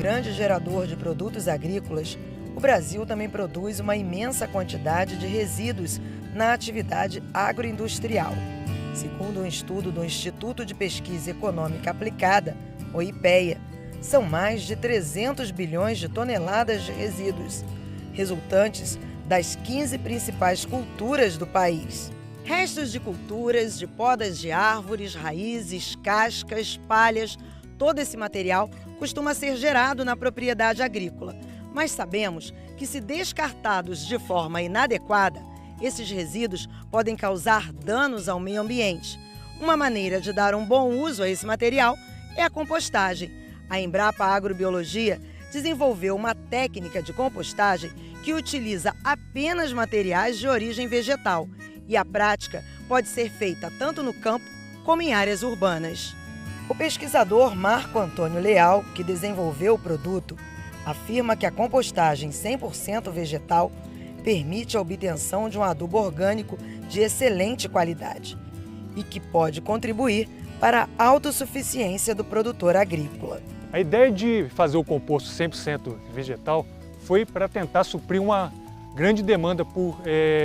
grande gerador de produtos agrícolas, o Brasil também produz uma imensa quantidade de resíduos na atividade agroindustrial. Segundo um estudo do Instituto de Pesquisa Econômica Aplicada, o IPEA, são mais de 300 bilhões de toneladas de resíduos, resultantes das 15 principais culturas do país. Restos de culturas, de podas de árvores, raízes, cascas, palhas, todo esse material costuma ser gerado na propriedade agrícola. Mas sabemos que, se descartados de forma inadequada, esses resíduos podem causar danos ao meio ambiente. Uma maneira de dar um bom uso a esse material é a compostagem. A Embrapa Agrobiologia desenvolveu uma técnica de compostagem que utiliza apenas materiais de origem vegetal, e a prática pode ser feita tanto no campo como em áreas urbanas. O pesquisador Marco Antônio Leal, que desenvolveu o produto, afirma que a compostagem 100% vegetal permite a obtenção de um adubo orgânico de excelente qualidade e que pode contribuir para a autossuficiência do produtor agrícola. A ideia de fazer o composto 100% vegetal foi para tentar suprir uma grande demanda por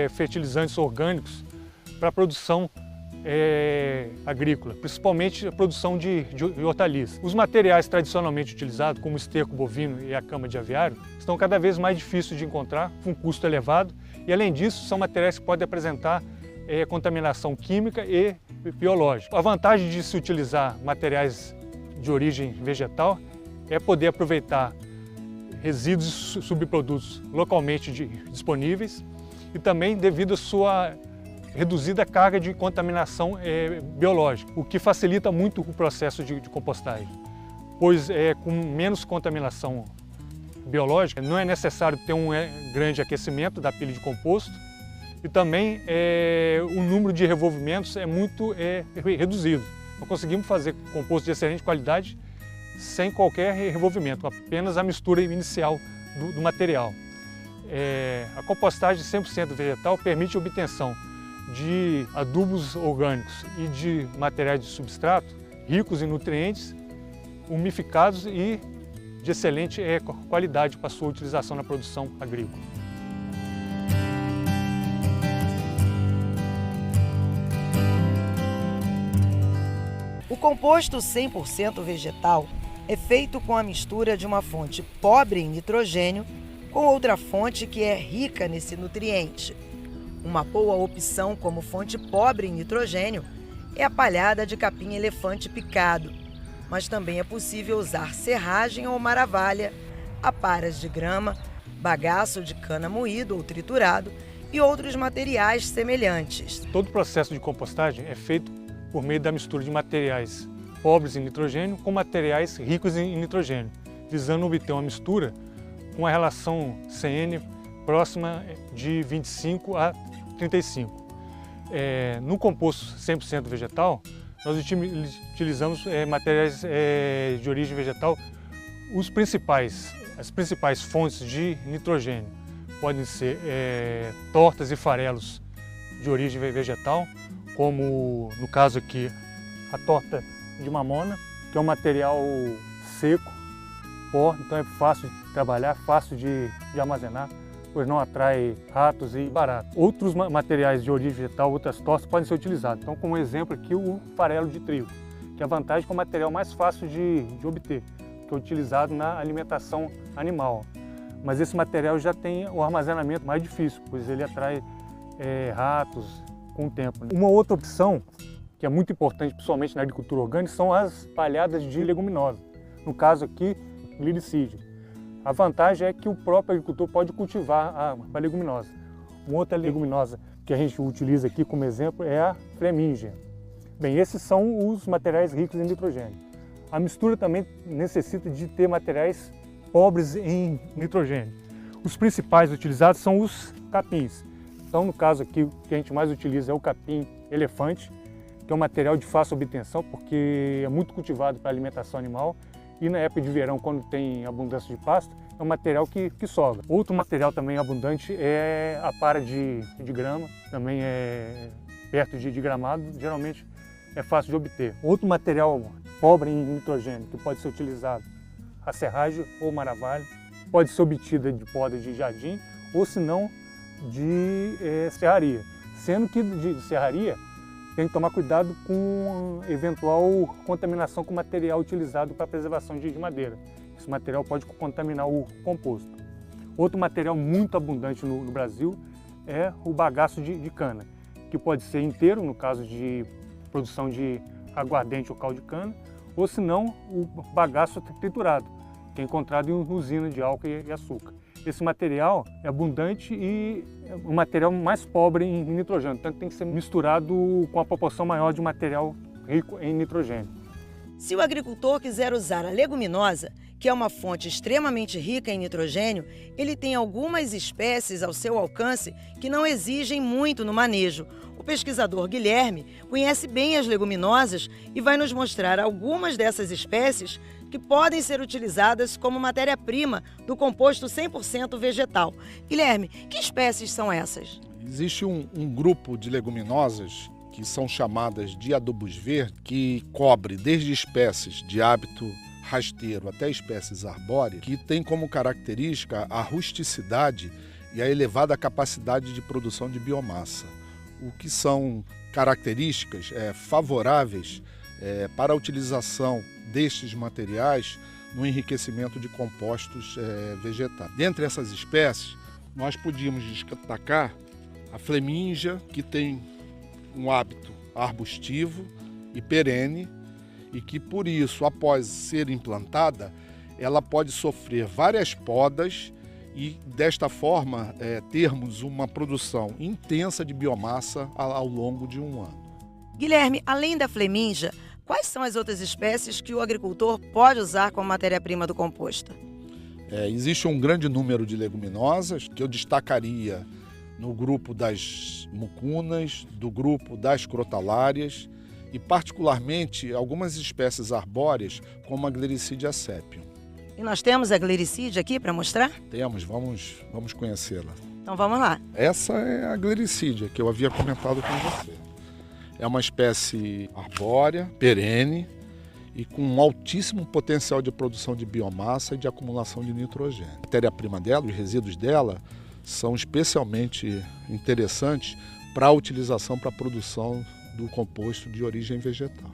fertilizantes orgânicos para a produção agrícola, principalmente a produção de hortaliças. Os materiais tradicionalmente utilizados, como o esterco bovino e a cama de aviário, estão cada vez mais difíceis de encontrar, com custo elevado, e além disso são materiais que podem apresentar contaminação química e biológica. A vantagem de se utilizar materiais de origem vegetal é poder aproveitar resíduos e subprodutos localmente disponíveis e também devido à sua reduzida carga de contaminação biológica, o que facilita muito o processo de compostagem, pois com menos contaminação biológica não é necessário ter um grande aquecimento da pilha de composto e também o número de revolvimentos é muito reduzido. Nós conseguimos fazer composto de excelente qualidade sem qualquer revolvimento, apenas a mistura inicial do material. A compostagem 100% vegetal permite a obtenção de adubos orgânicos e de materiais de substrato ricos em nutrientes, umificados e de excelente qualidade para sua utilização na produção agrícola. O composto 100% vegetal é feito com a mistura de uma fonte pobre em nitrogênio com outra fonte que é rica nesse nutriente. Uma boa opção como fonte pobre em nitrogênio é a palhada de capim-elefante picado, mas também é possível usar serragem ou maravalha, aparas de grama, bagaço de cana moído ou triturado e outros materiais semelhantes. Todo o processo de compostagem é feito por meio da mistura de materiais pobres em nitrogênio com materiais ricos em nitrogênio, visando obter uma mistura com a relação CN próxima de 25 a 35. No composto 100% vegetal, nós utilizamos materiais de origem vegetal. As principais fontes de nitrogênio podem ser tortas e farelos de origem vegetal, como no caso aqui a torta de mamona, que é um material seco, pó, então é fácil de trabalhar, fácil de armazenar, pois não atrai ratos e baratas. Outros materiais de origem vegetal, outras tortas, podem ser utilizados. Então, como exemplo aqui, o farelo de trigo, que a vantagem é que é o material mais fácil de obter, que é utilizado na alimentação animal. Mas esse material já tem o armazenamento mais difícil, pois ele atrai ratos com o tempo. Uma outra opção, que é muito importante, principalmente na agricultura orgânica, são as palhadas de leguminosa. No caso aqui, glicídio. A vantagem é que o próprio agricultor pode cultivar a leguminosa. Uma outra leguminosa que a gente utiliza aqui como exemplo é a Flemmingia. Bem, esses são os materiais ricos em nitrogênio. A mistura também necessita de ter materiais pobres em nitrogênio. Os principais utilizados são os capins. Então, no caso aqui, o que a gente mais utiliza é o capim-elefante, que é um material de fácil obtenção, porque é muito cultivado para alimentação animal. E na época de verão, quando tem abundância de pasto, é um material que sobra. Outro material também abundante é a para de grama, também é perto de gramado, geralmente é fácil de obter. Outro material pobre em nitrogênio que pode ser utilizado, a serragem ou maravalho. Pode ser obtida de poda de jardim ou se não de serraria. Sendo que de serraria tem que tomar cuidado com eventual contaminação com material utilizado para preservação de madeira. Esse material pode contaminar o composto. Outro material muito abundante no Brasil é o bagaço de cana, que pode ser inteiro, no caso de produção de aguardente ou caldo de cana, ou se não, o bagaço triturado, que é encontrado em usina de álcool e açúcar. Esse material é abundante e é um material mais pobre em nitrogênio, tanto tem que ser misturado com a proporção maior de material rico em nitrogênio. Se o agricultor quiser usar a leguminosa, que é uma fonte extremamente rica em nitrogênio, ele tem algumas espécies ao seu alcance que não exigem muito no manejo. O pesquisador Guilherme conhece bem as leguminosas e vai nos mostrar algumas dessas espécies que podem ser utilizadas como matéria-prima do composto 100% vegetal. Guilherme, que espécies são essas? Existe um grupo de leguminosas que são chamadas de adubos verdes, que cobre desde espécies de hábito rasteiro até espécies arbóreas, que tem como característica a rusticidade e a elevada capacidade de produção de biomassa, o que são características favoráveis para a utilização destes materiais no enriquecimento de compostos vegetais. Dentre essas espécies, nós podíamos destacar a fleminja, que tem um hábito arbustivo e perene e que, por isso, após ser implantada, ela pode sofrer várias podas e, desta forma, termos uma produção intensa de biomassa ao longo de um ano. Guilherme, além da fleminja, quais são as outras espécies que o agricultor pode usar como matéria-prima do composto? Existe um grande número de leguminosas que eu destacaria no grupo das mucunas, do grupo das crotalárias e, particularmente, algumas espécies arbóreas, como a Gliricidia sepium. E nós temos a Gliricidia aqui para mostrar? Temos, vamos conhecê-la. Então vamos lá. Essa é a Gliricidia, que eu havia comentado com você. É uma espécie arbórea, perene e com um altíssimo potencial de produção de biomassa e de acumulação de nitrogênio. A matéria-prima dela, os resíduos dela, são especialmente interessantes para a utilização para a produção do composto de origem vegetal.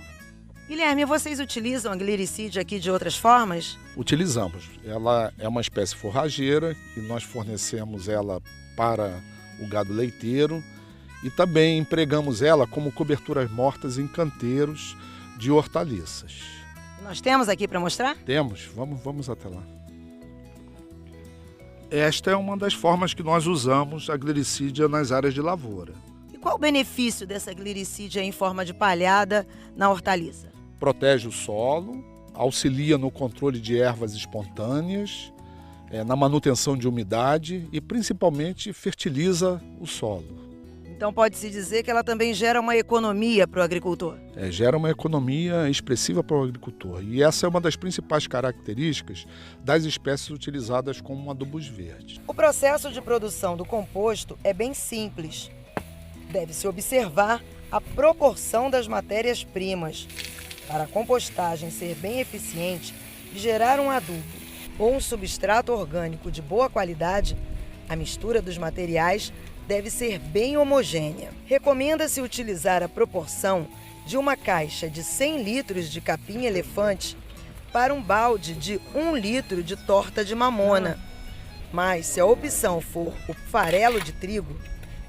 Guilherme, vocês utilizam a Gliricidia aqui de outras formas? Utilizamos. Ela é uma espécie forrageira e nós fornecemos ela para o gado leiteiro e também empregamos ela como coberturas mortas em canteiros de hortaliças. Nós temos aqui para mostrar? Temos, vamos até lá. Esta é uma das formas que nós usamos a Gliricidia nas áreas de lavoura. E qual o benefício dessa Gliricidia em forma de palhada na hortaliça? Protege o solo, auxilia no controle de ervas espontâneas, na manutenção de umidade e principalmente fertiliza o solo. Então pode-se dizer que ela também gera uma economia para o agricultor? Gera uma economia expressiva para o agricultor. E essa é uma das principais características das espécies utilizadas como adubos verdes. O processo de produção do composto é bem simples. Deve-se observar a proporção das matérias-primas. Para a compostagem ser bem eficiente e gerar um adubo ou um substrato orgânico de boa qualidade, a mistura dos materiais deve ser bem homogênea. Recomenda-se utilizar a proporção de uma caixa de 100 litros de capim-elefante para um balde de 1 litro de torta de mamona. Mas, se a opção for o farelo de trigo,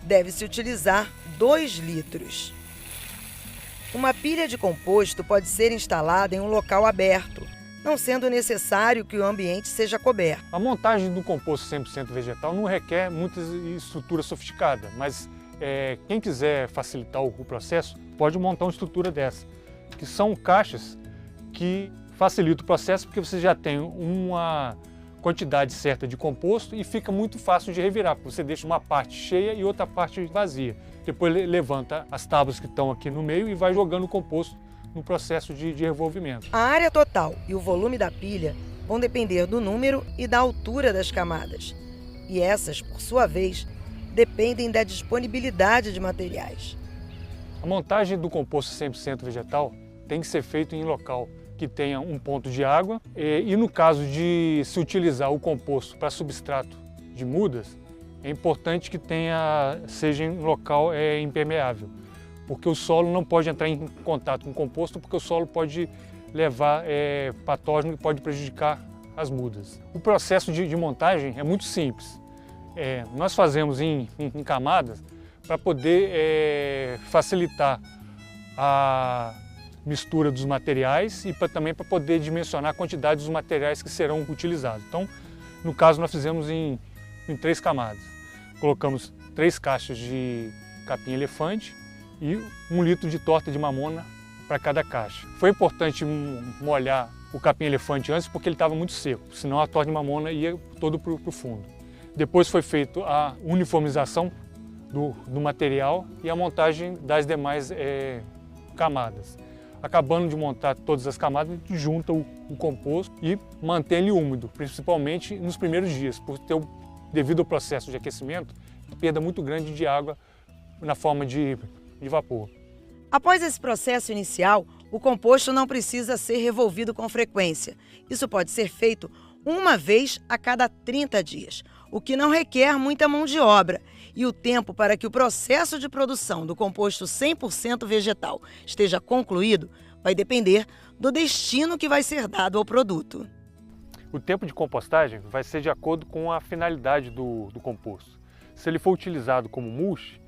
deve-se utilizar 2 litros. Uma pilha de composto pode ser instalada em um local aberto, não sendo necessário que o ambiente seja coberto. A montagem do composto 100% vegetal não requer muita estrutura sofisticada, mas quem quiser facilitar o processo pode montar uma estrutura dessa, que são caixas que facilitam o processo porque você já tem uma quantidade certa de composto e fica muito fácil de revirar, porque você deixa uma parte cheia e outra parte vazia. Depois levanta as tábuas que estão aqui no meio e vai jogando o composto no processo de revolvimento. A área total e o volume da pilha vão depender do número e da altura das camadas. E essas, por sua vez, dependem da disponibilidade de materiais. A montagem do composto 100% vegetal tem que ser feita em local que tenha um ponto de água e no caso de se utilizar o composto para substrato de mudas, é importante que seja em local impermeável, porque o solo não pode entrar em contato com o composto, porque o solo pode levar patógeno e pode prejudicar as mudas. O processo de montagem é muito simples. Nós fazemos em camadas para poder facilitar a mistura dos materiais e também para poder dimensionar a quantidade dos materiais que serão utilizados. Então, no caso, nós fizemos em 3 camadas. Colocamos 3 caixas de capim-elefante e 1 litro de torta de mamona para cada caixa. Foi importante molhar o capim-elefante antes porque ele estava muito seco, senão a torta de mamona ia todo para o fundo. Depois foi feita a uniformização do material e a montagem das demais camadas. Acabando de montar todas as camadas, a gente junta o composto e mantém ele úmido, principalmente nos primeiros dias, por ter, devido ao processo de aquecimento, perda muito grande de água na forma de vapor. Após esse processo inicial, o composto não precisa ser revolvido com frequência. Isso pode ser feito uma vez a cada 30 dias, o que não requer muita mão de obra. E o tempo para que o processo de produção do composto 100% vegetal esteja concluído vai depender do destino que vai ser dado ao produto. O tempo de compostagem vai ser de acordo com a finalidade do composto. Se ele for utilizado como mulch,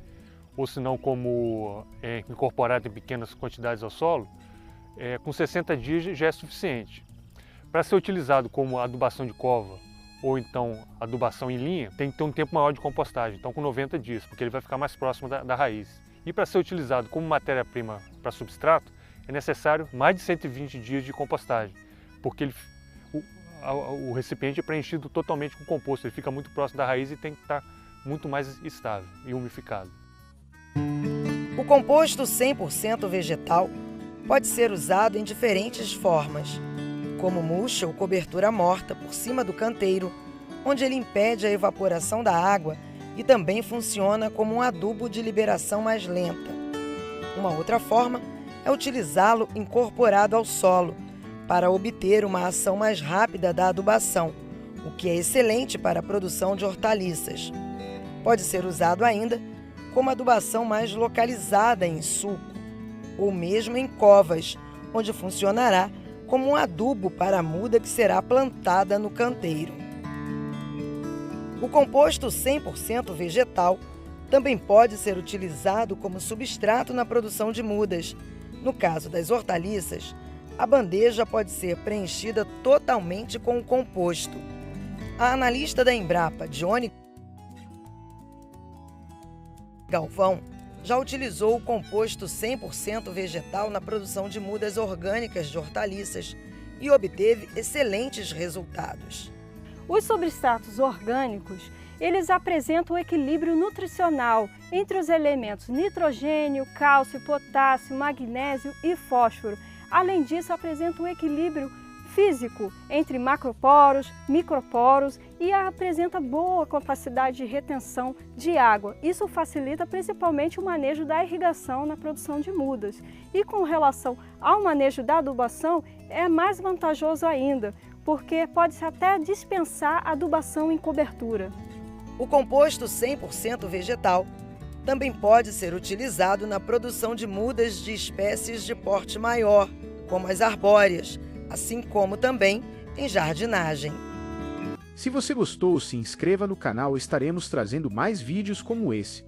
ou se não como incorporado em pequenas quantidades ao solo, com 60 dias já é suficiente. Para ser utilizado como adubação de cova ou então adubação em linha, tem que ter um tempo maior de compostagem, então com 90 dias, porque ele vai ficar mais próximo da raiz. E para ser utilizado como matéria-prima para substrato, é necessário mais de 120 dias de compostagem, porque o recipiente é preenchido totalmente com composto, ele fica muito próximo da raiz e tem que estar muito mais estável e umificado. O composto 100% vegetal pode ser usado em diferentes formas, como mulch ou cobertura morta por cima do canteiro, onde ele impede a evaporação da água e também funciona como um adubo de liberação mais lenta. Uma outra forma é utilizá-lo incorporado ao solo, para obter uma ação mais rápida da adubação, o que é excelente para a produção de hortaliças. Pode ser usado ainda como adubação mais localizada em suco, ou mesmo em covas, onde funcionará como um adubo para a muda que será plantada no canteiro. O composto 100% vegetal também pode ser utilizado como substrato na produção de mudas. No caso das hortaliças, a bandeja pode ser preenchida totalmente com o composto. A analista da Embrapa, Johnny Galvão, já utilizou o composto 100% vegetal na produção de mudas orgânicas de hortaliças e obteve excelentes resultados. Os substratos orgânicos, eles apresentam um equilíbrio nutricional entre os elementos nitrogênio, cálcio, potássio, magnésio e fósforo. Além disso, apresentam um equilíbrio físico entre macroporos, microporos e apresenta boa capacidade de retenção de água. Isso facilita principalmente o manejo da irrigação na produção de mudas. E com relação ao manejo da adubação, é mais vantajoso ainda, porque pode-se até dispensar a adubação em cobertura. O composto 100% vegetal também pode ser utilizado na produção de mudas de espécies de porte maior, como as arbóreas, assim como também em jardinagem. Se você gostou, se inscreva no canal, estaremos trazendo mais vídeos como esse.